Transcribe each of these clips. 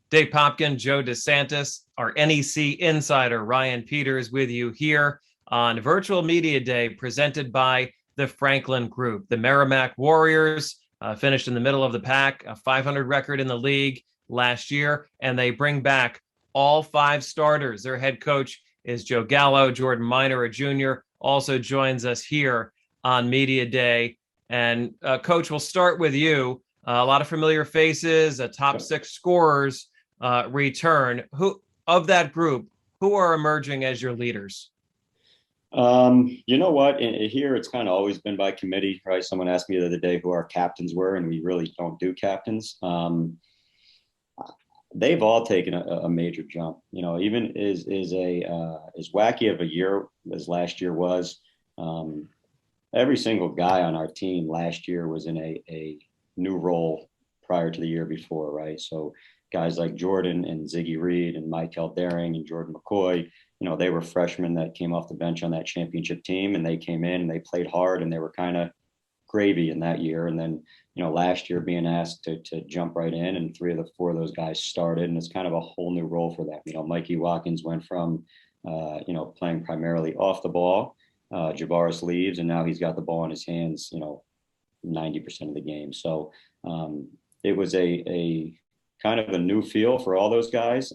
Dave Popkin, Joe DeSantis, our NEC insider, Ryan Peters, with you here on Virtual Media Day presented by the Franklin Group. The Merrimack Warriors finished in the middle of the pack, a 500 record in the league last year, and they bring back all 5 starters. Their head coach is Joe Gallo. Jordan Minor, a junior, also joins us here on Media Day. And Coach, we'll start with you. A lot of familiar faces, top 6 scorers return. Who of that group, who are emerging as your leaders? You know what? Here, it's kind of always been by committee, right? Someone asked me the other day who our captains were, and we really don't do captains. They've all taken a major jump. You know, even as wacky of a year as last year was, every single guy on our team last year was in a new role prior to the year before, right? So guys like Jordan and Ziggy Reed and Michael Daring and Jordan McCoy, you know, they were freshmen that came off the bench on that championship team, and they came in and they played hard, and they were kind of gravy in that year. And then, you know, last year being asked to jump right in, and 3 of the 4 of those guys started, and it's kind of a whole new role for them. You know, Mikey Watkins went from, playing primarily off the ball. Javaris leaves, and now he's got the ball in his hands, 90% of the game. So it was a kind of a new feel for all those guys.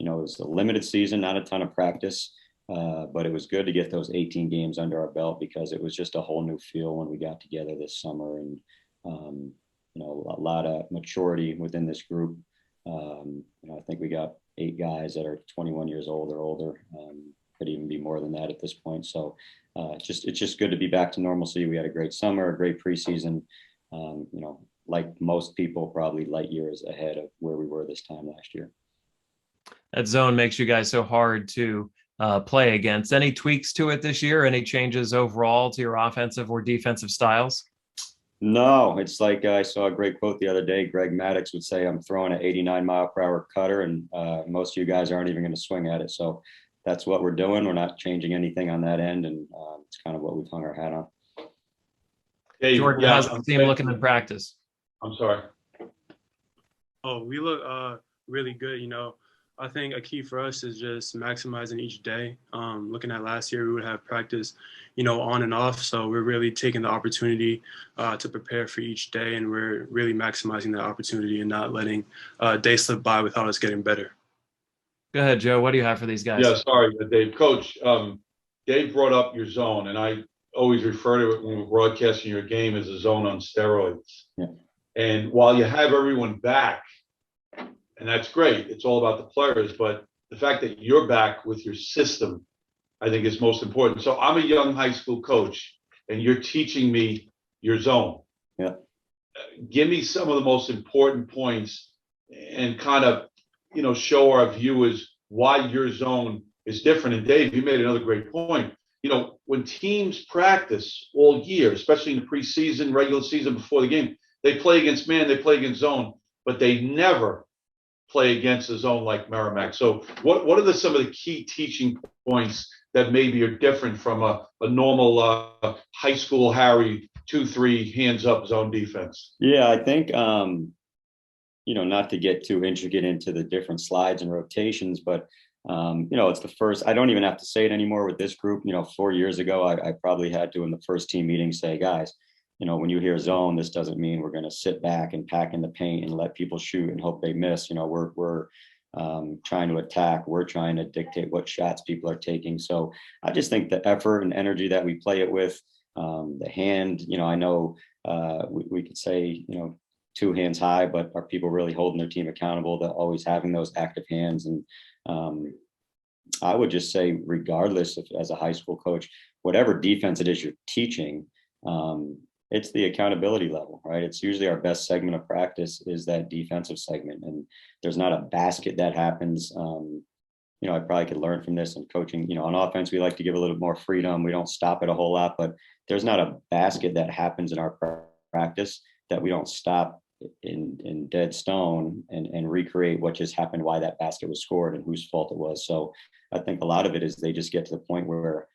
It was a limited season, not a ton of practice, but it was good to get those 18 games under our belt, because it was just a whole new feel when we got together this summer. And, a lot of maturity within this group. I think we got 8 guys that are 21 years old or older. Could even be more than that at this point. So it's just good to be back to normalcy. We had a great summer, a great preseason. Like most people, probably light years ahead of where we were this time last year. That zone makes you guys so hard to play against. Any tweaks to it this year? Any changes overall to your offensive or defensive styles? No, it's like I saw a great quote the other day. Greg Maddox would say, "I'm throwing an 89-mile-per-hour cutter, and most of you guys aren't even going to swing at it." So that's what we're doing. We're not changing anything on that end, and it's kind of what we've hung our hat on. Hey, Jordan, how's the team looking in practice? I'm sorry. Oh, we look really good. I think a key for us is just maximizing each day. Looking at last year, we would have practice, on and off. So we're really taking the opportunity to prepare for each day, and we're really maximizing that opportunity and not letting day slip by without us getting better. Go ahead, Joe. What do you have for these guys? Yeah, sorry, Dave. Coach, Dave brought up your zone, and I always refer to it when we're broadcasting your game as a zone on steroids. Yeah. And while you have everyone back, and that's great, it's all about the players, but the fact that you're back with your system, I think is most important. So I'm a young high school coach, and you're teaching me your zone. Yeah. Give me some of the most important points and kind of, show our viewers why your zone is different. And Dave, you made another great point. When teams practice all year, especially in the preseason, regular season, before the game, they play against man, they play against zone, but they never play against a zone like Merrimack. So what are some of the key teaching points that maybe are different from a normal high school Harry 2-3 hands up zone defense? Yeah, I think, not to get too intricate into the different slides and rotations, but it's the first, I don't even have to say it anymore with this group. 4 years ago, I probably had to, in the first team meeting, say, guys, when you hear zone, this doesn't mean we're going to sit back and pack in the paint and let people shoot and hope they miss. We're trying to attack. We're trying to dictate what shots people are taking. So I just think the effort and energy that we play it with, the hand, I know we could say, 2 hands high, but are people really holding their team accountable to always having those active hands? And I would just say, regardless of, as a high school coach, whatever defense it is you're teaching, it's the accountability level, right? It's usually our best segment of practice is that defensive segment. And there's not a basket that happens. I probably could learn from this in coaching. On offense, we like to give a little more freedom. We don't stop it a whole lot, but there's not a basket that happens in our practice that we don't stop in dead stone and recreate what just happened, why that basket was scored and whose fault it was. So I think a lot of it is they just get to the point where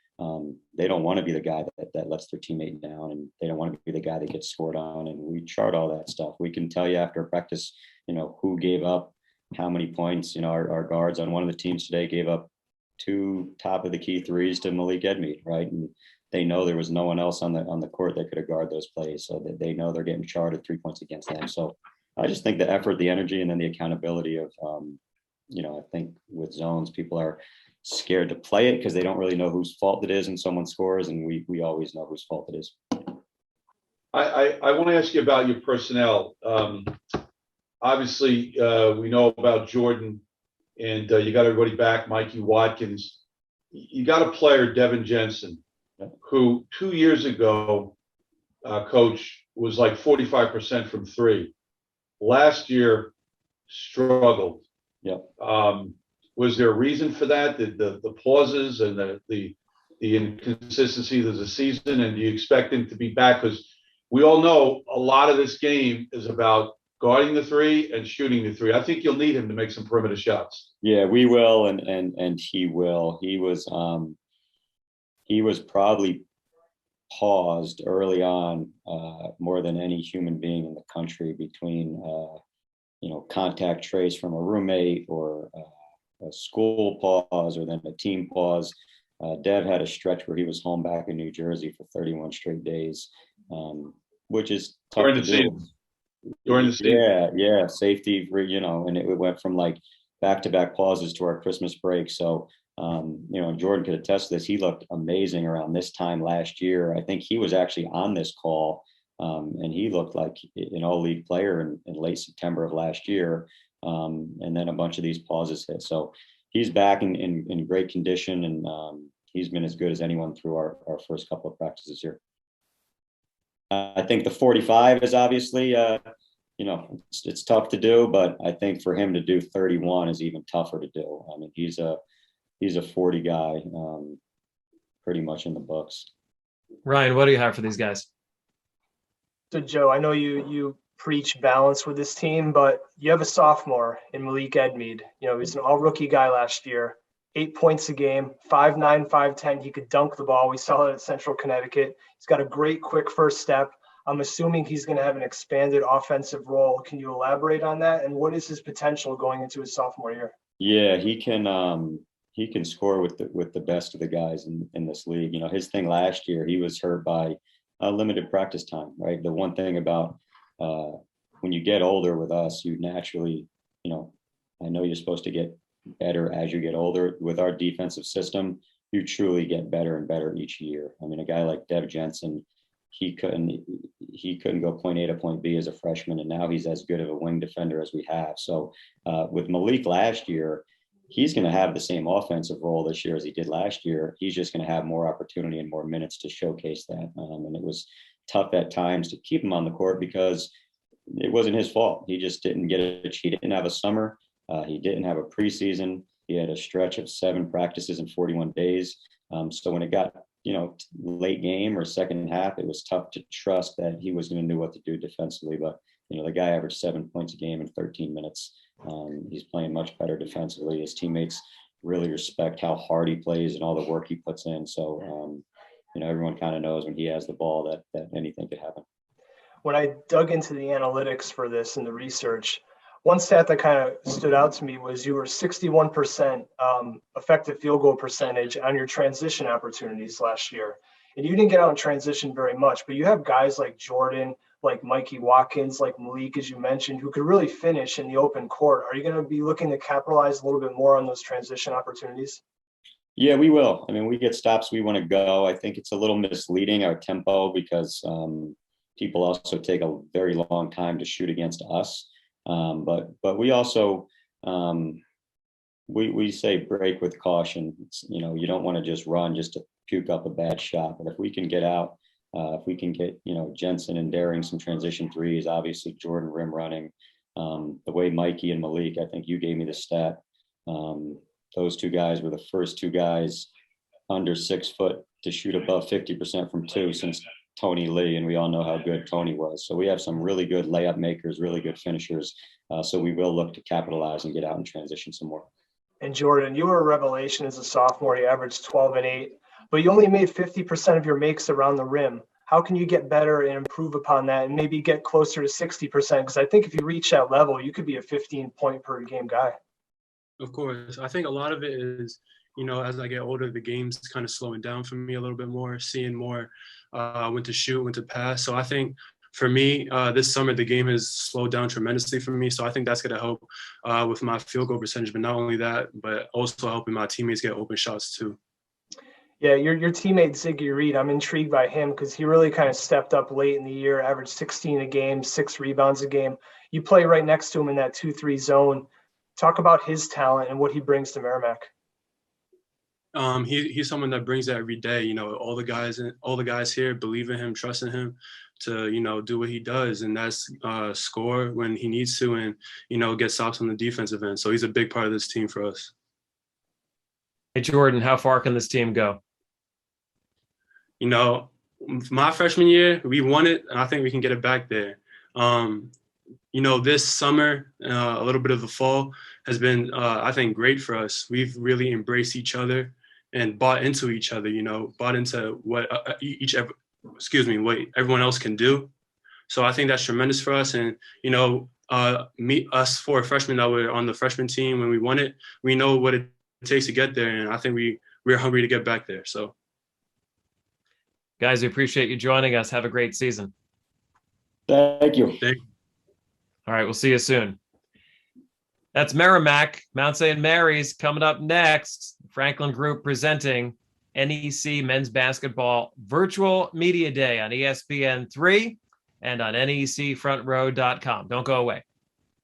they don't want to be the guy that lets their teammate down, and they don't want to be the guy that gets scored on. And we chart all that stuff. We can tell you after practice, who gave up how many points. Our guards on one of the teams today gave up 2 top of the key threes to Malik Edmund, right? And they know there was no one else on the court that could have guarded those plays, so that they know they're getting charged 3 points against them. So I just think the effort, the energy, and then the accountability of, I think with zones, people are scared to play it because they don't really know whose fault it is when someone scores, and we always know whose fault it is. I want to ask you about your personnel. Obviously, we know about Jordan, and you got everybody back, Mikey Watkins. You got a player, Devin Jensen, who 2 years ago, coach, was like 45% from three. Last year, struggled. Yeah. Was there a reason for that? Did the pauses and the inconsistency of the season? And do you expect him to be back? Because we all know a lot of this game is about guarding the three and shooting the three. I think you'll need him to make some perimeter shots. Yeah, we will, and he will. He was probably paused early on more than any human being in the country between contact trace from a roommate or a school pause or then a team pause. Dev had a stretch where he was home back in New Jersey for 31 straight days, which is tough during to the do. season. During the season. Yeah, safety for, and it went from like back-to-back pauses to our Christmas break. So, Jordan could attest to this. He looked amazing around this time last year. I think he was actually on this call, and he looked like an all-league player in late September of last year. And then a bunch of these pauses hit. So he's back in great condition, and he's been as good as anyone through our first couple of practices here. I think the 45 is obviously, it's tough to do, but I think for him to do 31 is even tougher to do. I mean, he's a 40 guy, pretty much in the books. Ryan, what do you have for these guys? So Joe, I know you preach balance with this team, but you have a sophomore in Malik Edmund. He's an all rookie guy last year, 8 points a game, 5'9", 5'10". He could dunk the ball. We saw it at Central Connecticut. He's got a great quick first step. I'm assuming he's going to have an expanded offensive role. Can you elaborate on that? And what is his potential going into his sophomore year? Yeah, he can score with the best of the guys in this league. His thing last year, he was hurt by limited practice time, right? The one thing about when you get older with us, you naturally, I know you're supposed to get better as you get older. With our defensive system, you truly get better and better each year. I mean, a guy like Dev Jensen, he couldn't go point A to point B as a freshman, and now he's as good of a wing defender as we have. So with Malik last year, he's going to have the same offensive role this year as he did last year. He's just going to have more opportunity and more minutes to showcase that. And it was tough at times to keep him on the court because it wasn't his fault. He just didn't get he didn't have a summer. He didn't have a preseason. He had a stretch of 7 practices in 41 days. So when it got, late game or second half, it was tough to trust that he was going to know what to do defensively. But, the guy averaged 7 points a game in 13 minutes. He's playing much better defensively. His teammates really respect how hard he plays and all the work he puts in. So, everyone kind of knows when he has the ball that anything could happen. When I dug into the analytics for this and the research, one stat that kind of stood out to me was you were 61% effective field goal percentage on your transition opportunities last year. And you didn't get out in transition very much, but you have guys like Jordan, like Mikey Watkins, like Malik, as you mentioned, who could really finish in the open court. Are you going to be looking to capitalize a little bit more on those transition opportunities? Yeah, we will. I mean, we get stops we want to go. I think it's a little misleading, our tempo, because people also take a very long time to shoot against us. But we also we say break with caution. You don't want to just run just to puke up a bad shot. But if we can get out, if we can get Jensen and Daring some transition threes, obviously Jordan rim running, the way Mikey and Malik, I think you gave me the stat. Those 2 guys were the first 2 guys under 6 foot to shoot above 50% from 2 since Tony Lee, and we all know how good Tony was. So we have some really good layup makers, really good finishers. So we will look to capitalize and get out and transition some more. And Jordan, you were a revelation as a sophomore. You averaged 12 and 8, but you only made 50% of your makes around the rim. How can you get better and improve upon that and maybe get closer to 60%? Because I think if you reach that level, you could be a 15-point per game guy. Of course. I think a lot of it is, as I get older, the game's kind of slowing down for me a little bit more, seeing more when to shoot, when to pass. So I think for me, this summer, the game has slowed down tremendously for me. So I think that's going to help with my field goal percentage. But not only that, but also helping my teammates get open shots too. Yeah, your teammate Ziggy Reed, I'm intrigued by him because he really kind of stepped up late in the year, averaged 16 a game, 6 rebounds a game. You play right next to him in that 2-3 zone. Talk about his talent and what he brings to Merrimack. He's someone that brings that every day. All the guys here believe in him, trust in him to do what he does, and that's score when he needs to, and get stops on the defensive end. So he's a big part of this team for us. Hey Jordan, how far can this team go? My freshman year, we won it, and I think we can get it back there. This summer, a little bit of the fall has been, I think, great for us. We've really embraced each other and bought into each other, bought into what what everyone else can do. So I think that's tremendous for us. And, us 4 freshmen that were on the freshman team when we won it, we know what it takes to get there. And I think we're hungry to get back there. So. Guys, we appreciate you joining us. Have a great season. Thank you. All right, we'll see you soon. That's Merrimack, Mount St. Mary's coming up next. Franklin Group presenting NEC Men's Basketball Virtual Media Day on ESPN3 and on necfrontrow.com. Don't go away.